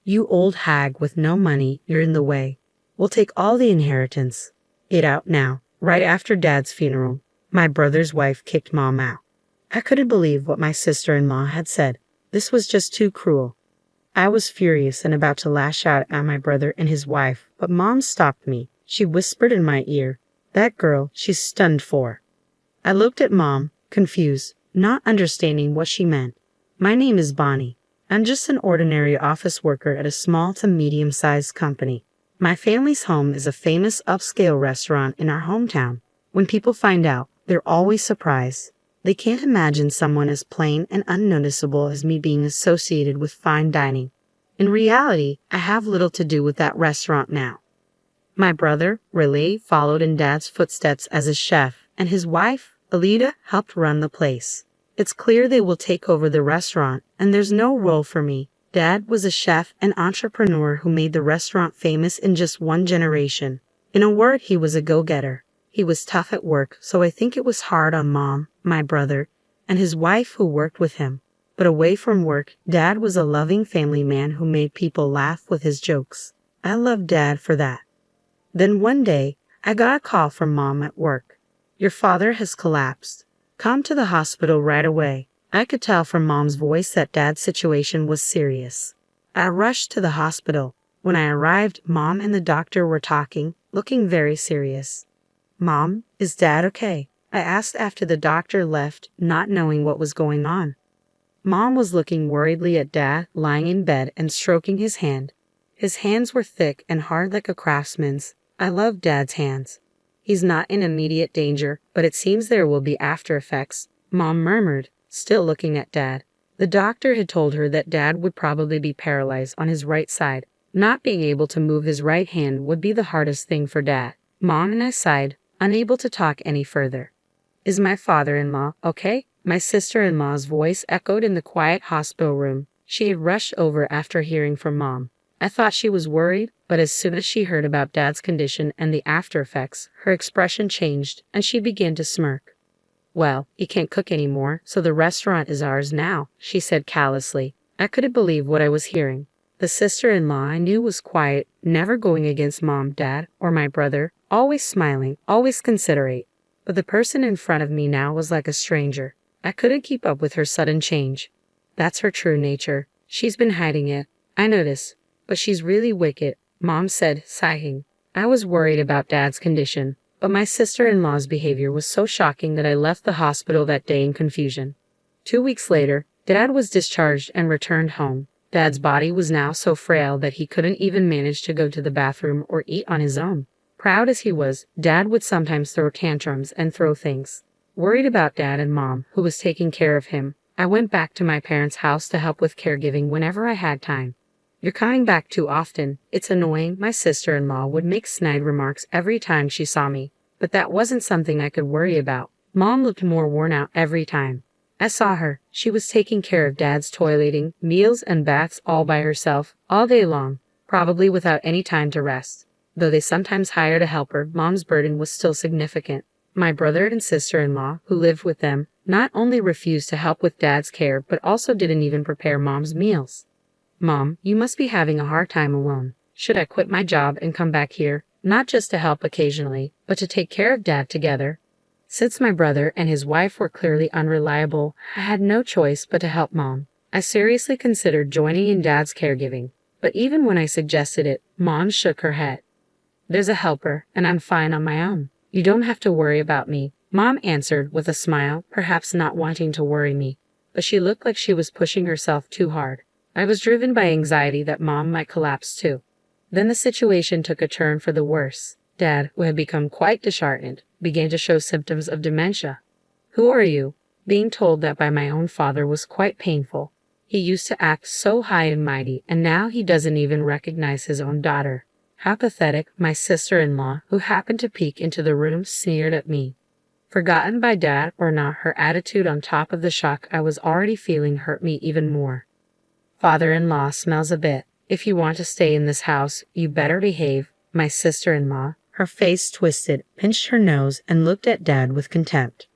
"You old hag with no money, you're in the way. We'll take all the inheritance. Get out now." Right after Dad's funeral, my brother's wife kicked Mom out. I couldn't believe what my sister-in-law had said. This was just too cruel. I was furious and about to lash out at my brother and his wife, but Mom stopped me. She whispered in my ear, "That girl, she's stunned for." I looked at Mom, confused, not understanding what she meant. "My name is Bonnie. I'm just an ordinary office worker at a small to medium-sized company. My family's home is a famous upscale restaurant in our hometown. When people find out, they're always surprised. They can't imagine someone as plain and unnoticeable as me being associated with fine dining. In reality, I have little to do with that restaurant now." My brother, Riley, followed in Dad's footsteps as a chef, and his wife, Alida, helped run the place. It's clear they will take over the restaurant, and there's no role for me. Dad was a chef and entrepreneur who made the restaurant famous in just one generation. In a word, he was a go-getter. He was tough at work, so I think it was hard on Mom, my brother, and his wife who worked with him. But away from work, Dad was a loving family man who made people laugh with his jokes. I loved Dad for that. Then one day, I got a call from Mom at work. "Your father has collapsed. Come to the hospital right away." I could tell from Mom's voice that Dad's situation was serious. I rushed to the hospital. When I arrived, Mom and the doctor were talking, looking very serious. "Mom, is Dad okay?" I asked after the doctor left, not knowing what was going on. Mom was looking worriedly at Dad, lying in bed and stroking his hand. His hands were thick and hard like a craftsman's. I love Dad's hands. "He's not in immediate danger, but it seems there will be after effects," Mom murmured, still looking at Dad. The doctor had told her that Dad would probably be paralyzed on his right side. Not being able to move his right hand would be the hardest thing for Dad. Mom and I sighed, unable to talk any further. "Is my father-in-law okay?" My sister-in-law's voice echoed in the quiet hospital room. She had rushed over after hearing from Mom. I thought she was worried, but as soon as she heard about Dad's condition and the after effects, her expression changed, and she began to smirk. "Well, he can't cook anymore, so the restaurant is ours now," she said callously. I couldn't believe what I was hearing. The sister-in-law I knew was quiet, never going against Mom, Dad, or my brother, always smiling, always considerate. But the person in front of me now was like a stranger. I couldn't keep up with her sudden change. "That's her true nature. She's been hiding it. I notice. But she's really wicked," Mom said, sighing. I was worried about Dad's condition, but my sister-in-law's behavior was so shocking that I left the hospital that day in confusion. 2 weeks later, Dad was discharged and returned home. Dad's body was now so frail that he couldn't even manage to go to the bathroom or eat on his own. Proud as he was, Dad would sometimes throw tantrums and throw things. Worried about Dad and Mom, who was taking care of him, I went back to my parents' house to help with caregiving whenever I had time. "You're coming back too often. It's annoying." My sister-in-law would make snide remarks every time she saw me, but that wasn't something I could worry about. Mom looked more worn out every time I saw her. She was taking care of Dad's toileting, meals, and baths all by herself, all day long, probably without any time to rest. Though they sometimes hired a helper, Mom's burden was still significant. My brother and sister-in-law, who lived with them, not only refused to help with Dad's care, but also didn't even prepare Mom's meals. "Mom, you must be having a hard time alone. Should I quit my job and come back here, not just to help occasionally, but to take care of Dad together?" Since my brother and his wife were clearly unreliable, I had no choice but to help Mom. I seriously considered joining in Dad's caregiving, but even when I suggested it, Mom shook her head. "There's a helper, and I'm fine on my own. You don't have to worry about me," Mom answered with a smile, perhaps not wanting to worry me, but she looked like she was pushing herself too hard. I was driven by anxiety that Mom might collapse too. Then the situation took a turn for the worse. Dad, who had become quite disheartened, began to show symptoms of dementia. "Who are you?" Being told that by my own father was quite painful. He used to act so high and mighty, and now he doesn't even recognize his own daughter. How pathetic, my sister-in-law, who happened to peek into the room, sneered at me. Forgotten by Dad or not, her attitude on top of the shock I was already feeling hurt me even more. "Father-in-law smells a bit. If you want to stay in this house, you better behave." My sister-in-law, her face twisted, pinched her nose and looked at Dad with contempt.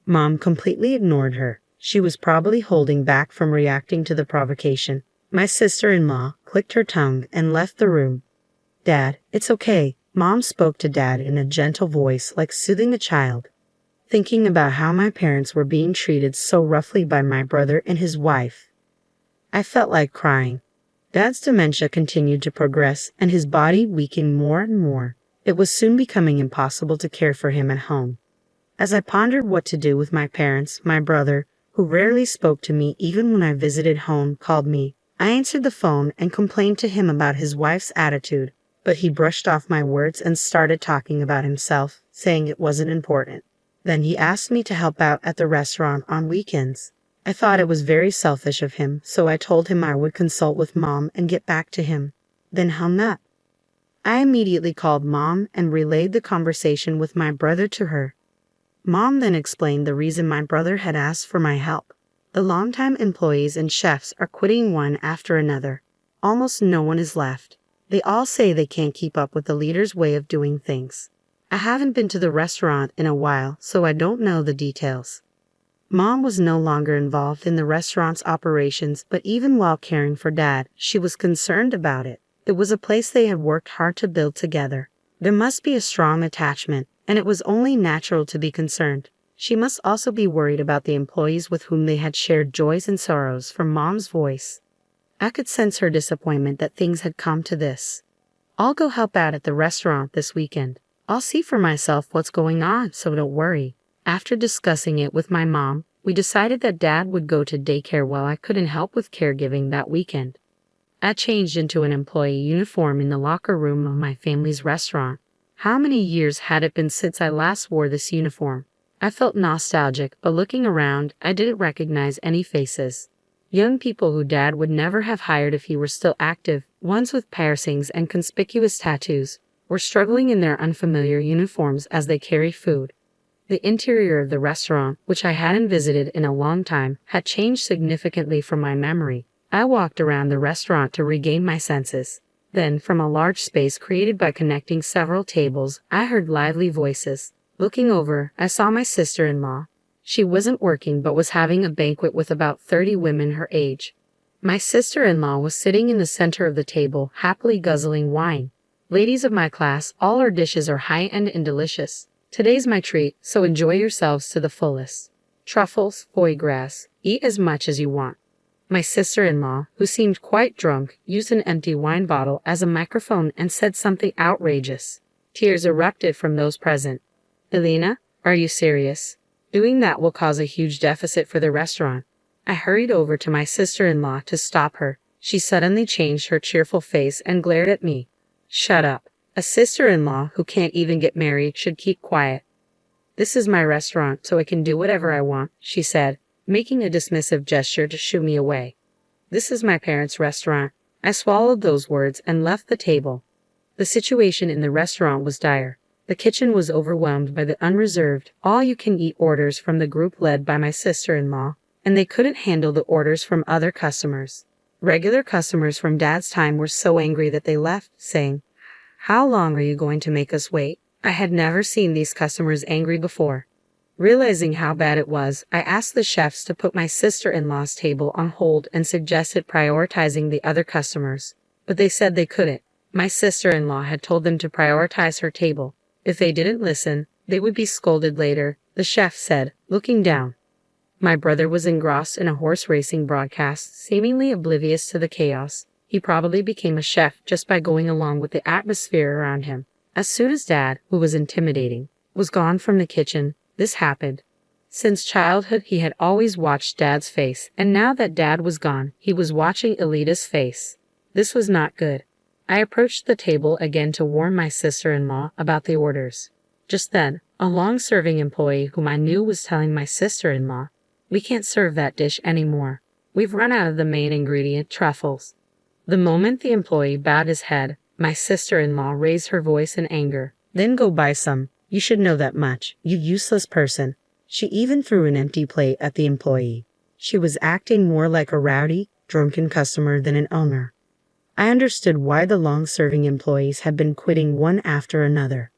Mom completely ignored her. She was probably holding back from reacting to the provocation. My sister-in-law, clicked her tongue and left the room. Dad, it's okay. Mom spoke to Dad in a gentle voice, like soothing a child. Thinking about how my parents were being treated so roughly by my brother and his wife, I felt like crying. Dad's dementia continued to progress, and his body weakened more and more. It was soon becoming impossible to care for him at home. As I pondered what to do with my parents, my brother, who rarely spoke to me even when I visited home, called me. I answered the phone and complained to him about his wife's attitude, but he brushed off my words and started talking about himself, saying it wasn't important. Then he asked me to help out at the restaurant on weekends. I thought it was very selfish of him, so I told him I would consult with Mom and get back to him, then hung up. I immediately called Mom and relayed the conversation with my brother to her. Mom then explained the reason my brother had asked for my help. The longtime employees and chefs are quitting one after another. Almost no one is left. They all say they can't keep up with the leader's way of doing things. I haven't been to the restaurant in a while, so I don't know the details. Mom was no longer involved in the restaurant's operations, but even while caring for Dad, she was concerned about it. It was a place they had worked hard to build together. There must be a strong attachment, and it was only natural to be concerned. She must also be worried about the employees with whom they had shared joys and sorrows. From Mom's voice, I could sense her disappointment that things had come to this. I'll go help out at the restaurant this weekend. I'll see for myself what's going on, so don't worry. After discussing it with my mom, we decided that Dad would go to daycare while I couldn't help with caregiving that weekend. I changed into an employee uniform in the locker room of my family's restaurant. How many years had it been since I last wore this uniform? I felt nostalgic, but looking around, I didn't recognize any faces. Young people who Dad would never have hired if he were still active, ones with piercings and conspicuous tattoos, were struggling in their unfamiliar uniforms as they carried food. The interior of the restaurant, which I hadn't visited in a long time, had changed significantly from my memory. I walked around the restaurant to regain my senses. Then, from a large space created by connecting several tables, I heard lively voices. Looking over, I saw my sister-in-law. She wasn't working but was having a banquet with about 30 women her age. My sister-in-law was sitting in the center of the table, happily guzzling wine. Ladies of my class, all our dishes are high-end and delicious. Today's my treat, so enjoy yourselves to the fullest. Truffles, foie gras, eat as much as you want. My sister-in-law, who seemed quite drunk, used an empty wine bottle as a microphone and said something outrageous. Tears erupted from those present. Elena, are you serious? Doing that will cause a huge deficit for the restaurant. I hurried over to my sister-in-law to stop her. She suddenly changed her cheerful face and glared at me. Shut up. A sister-in-law who can't even get married should keep quiet. This is my restaurant, so I can do whatever I want, she said, making a dismissive gesture to shoo me away. This is my parents' restaurant. I swallowed those words and left the table. The situation in the restaurant was dire. The kitchen was overwhelmed by the unreserved, all-you-can-eat orders from the group led by my sister-in-law, and they couldn't handle the orders from other customers. Regular customers from Dad's time were so angry that they left, saying, "How long are you going to make us wait?" I had never seen these customers angry before. Realizing how bad it was, I asked the chefs to put my sister-in-law's table on hold and suggested prioritizing the other customers, but they said they couldn't. My sister-in-law had told them to prioritize her table. If they didn't listen, they would be scolded later, the chef said, looking down. My brother was engrossed in a horse racing broadcast, seemingly oblivious to the chaos. He probably became a chef just by going along with the atmosphere around him. As soon as Dad, who was intimidating, was gone from the kitchen, this happened. Since childhood, he had always watched Dad's face, and now that Dad was gone, he was watching Elita's face. This was not good. I approached the table again to warn my sister-in-law about the orders. Just then, a long-serving employee whom I knew was telling my sister-in-law, "We can't serve that dish anymore. We've run out of the main ingredient, truffles." The moment the employee bowed his head, my sister-in-law raised her voice in anger. "Then go buy some. You should know that much, you useless person." She even threw an empty plate at the employee. She was acting more like a rowdy, drunken customer than an owner. I understood why the long-serving employees had been quitting one after another.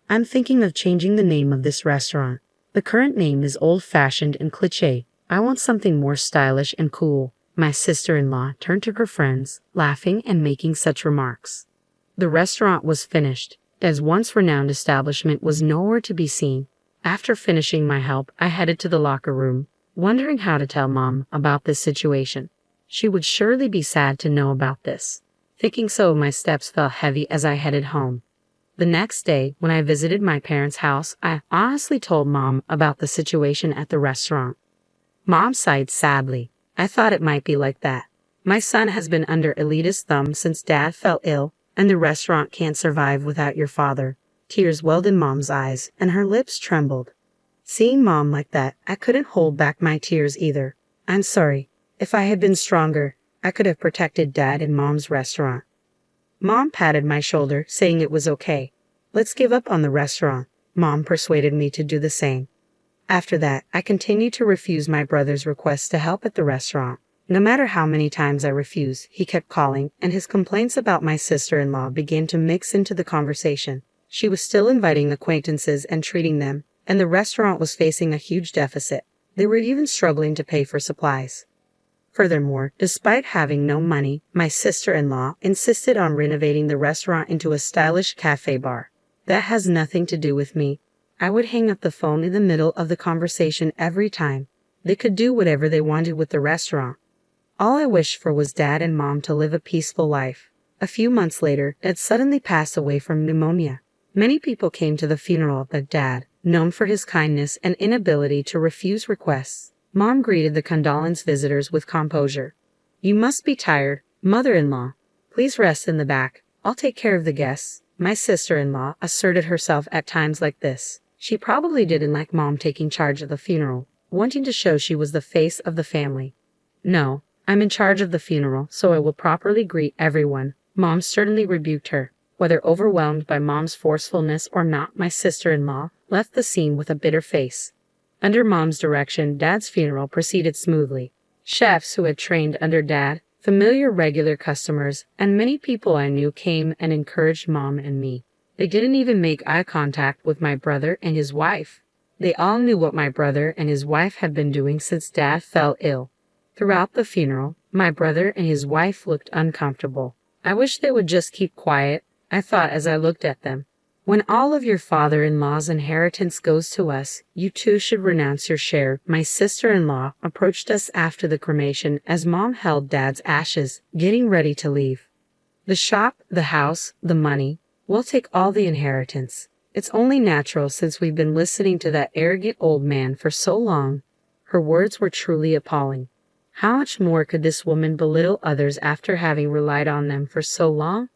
I'm thinking of changing the name of this restaurant. The current name is old-fashioned and cliché. I want something more stylish and cool. My sister-in-law turned to her friends, laughing and making such remarks. The restaurant was finished. Dad's once renowned establishment was nowhere to be seen. After finishing my help, I headed to the locker room, wondering how to tell Mom about this situation. She would surely be sad to know about this. Thinking so, my steps felt heavy as I headed home. The next day, when I visited my parents' house, I honestly told Mom about the situation at the restaurant. Mom sighed sadly. I thought it might be like that. My son has been under Elita's thumb since Dad fell ill, and the restaurant can't survive without your father. Tears welled in Mom's eyes, and her lips trembled. Seeing Mom like that, I couldn't hold back my tears either. I'm sorry. If I had been stronger, I could have protected Dad and Mom's restaurant. Mom patted my shoulder, saying it was okay. Let's give up on the restaurant. Mom persuaded me to do the same. After that, I continued to refuse my brother's requests to help at the restaurant. No matter how many times I refused, he kept calling, and his complaints about my sister-in-law began to mix into the conversation. She was still inviting acquaintances and treating them, and the restaurant was facing a huge deficit. They were even struggling to pay for supplies. Furthermore, despite having no money, my sister-in-law insisted on renovating the restaurant into a stylish cafe bar. That has nothing to do with me. I would hang up the phone in the middle of the conversation every time. They could do whatever they wanted with the restaurant. All I wished for was Dad and Mom to live a peaceful life. A few months later, Dad suddenly passed away from pneumonia. Many people came to the funeral, but Dad, known for his kindness and inability to refuse requests, Mom greeted the condolence visitors with composure. You must be tired, mother-in-law. Please rest in the back. I'll take care of the guests. My sister-in-law asserted herself at times like this. She probably didn't like Mom taking charge of the funeral, wanting to show she was the face of the family. No, I'm in charge of the funeral, so I will properly greet everyone. Mom sternly rebuked her. Whether overwhelmed by Mom's forcefulness or not, my sister-in-law left the scene with a bitter face. Under Mom's direction, Dad's funeral proceeded smoothly. Chefs who had trained under Dad, familiar regular customers, and many people I knew came and encouraged Mom and me. They didn't even make eye contact with my brother and his wife. They all knew what my brother and his wife had been doing since Dad fell ill. Throughout the funeral, my brother and his wife looked uncomfortable. I wish they would just keep quiet, I thought as I looked at them. When all of your father-in-law's inheritance goes to us, you too should renounce your share. My sister-in-law approached us after the cremation as Mom held Dad's ashes, getting ready to leave. The shop, the house, the money, we'll take all the inheritance. It's only natural since we've been listening to that arrogant old man for so long. Her words were truly appalling. How much more could this woman belittle others after having relied on them for so long?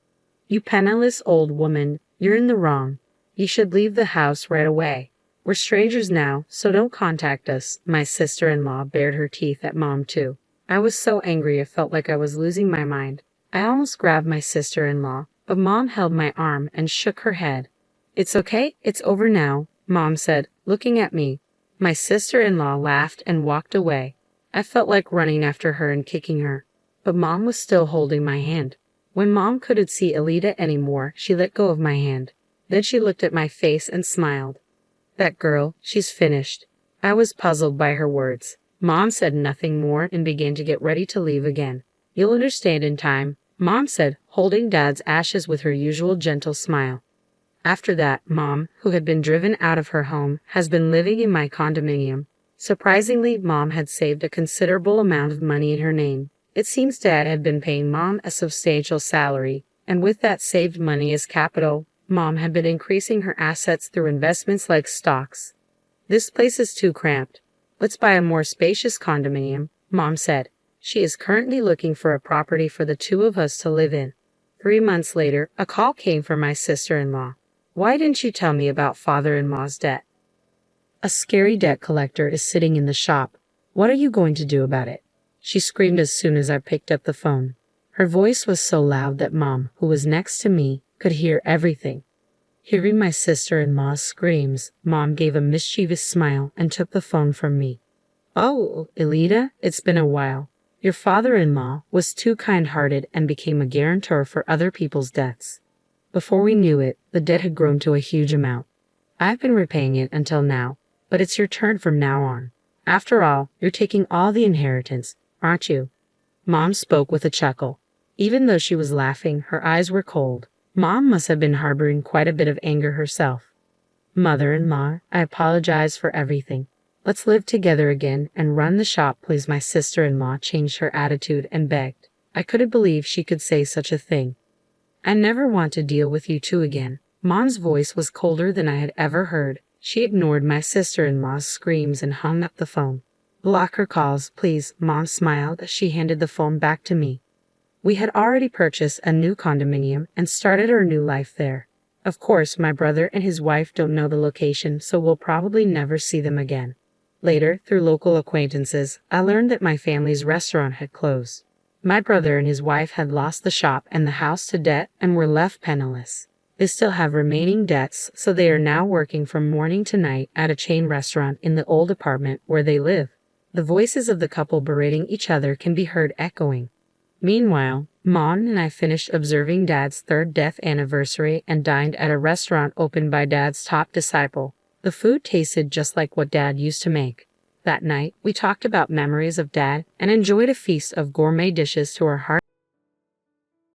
You penniless old woman, you're in the wrong. You should leave the house right away. We're strangers now, so don't contact us. My sister-in-law bared her teeth at Mom too. I was so angry I felt like I was losing my mind. I almost grabbed my sister-in-law, but Mom held my arm and shook her head. It's okay, it's over now, Mom said, looking at me. My sister-in-law laughed and walked away. I felt like running after her and kicking her, but Mom was still holding my hand. When Mom couldn't see Elita anymore, she let go of my hand. Then she looked at my face and smiled. That girl, she's finished. I was puzzled by her words. Mom said nothing more and began to get ready to leave again. You'll understand in time, Mom said, holding Dad's ashes with her usual gentle smile. After that, Mom, who had been driven out of her home, has been living in my condominium. Surprisingly, Mom had saved a considerable amount of money in her name. It seems Dad had been paying Mom a substantial salary, and with that saved money as capital, Mom had been increasing her assets through investments like stocks. This place is too cramped. Let's buy a more spacious condominium, Mom said. She is currently looking for a property for the two of us to live in. 3 months later, a call came from my sister-in-law. Why didn't you tell me about father-in-law's debt? A scary debt collector is sitting in the shop. What are you going to do about it? She screamed as soon as I picked up the phone. Her voice was so loud that Mom, who was next to me, could hear everything. Hearing my sister-in-law's screams, Mom gave a mischievous smile and took the phone from me. Oh, Elita, it's been a while. Your father-in-law was too kind-hearted and became a guarantor for other people's debts. Before we knew it, the debt had grown to a huge amount. I've been repaying it until now, but it's your turn from now on. After all, you're taking all the inheritance, aren't you? Mom spoke with a chuckle. Even though she was laughing, her eyes were cold. Mom must have been harboring quite a bit of anger herself. Mother-in-law, I apologize for everything. Let's live together again and run the shop, please. My sister-in-law changed her attitude and begged. I couldn't believe she could say such a thing. I never want to deal with you two again. Mom's voice was colder than I had ever heard. She ignored my sister-in-law's screams and hung up the phone. Block her calls, please. Mom smiled as she handed the phone back to me. We had already purchased a new condominium and started our new life there. Of course, my brother and his wife don't know the location, so we'll probably never see them again. Later, through local acquaintances, I learned that my family's restaurant had closed. My brother and his wife had lost the shop and the house to debt and were left penniless. They still have remaining debts, so they are now working from morning to night at a chain restaurant in the old apartment where they live. The voices of the couple berating each other can be heard echoing. Meanwhile, Mom and I finished observing Dad's third death anniversary and dined at a restaurant opened by Dad's top disciple. The food tasted just like what Dad used to make. That night, we talked about memories of Dad and enjoyed a feast of gourmet dishes to our heart's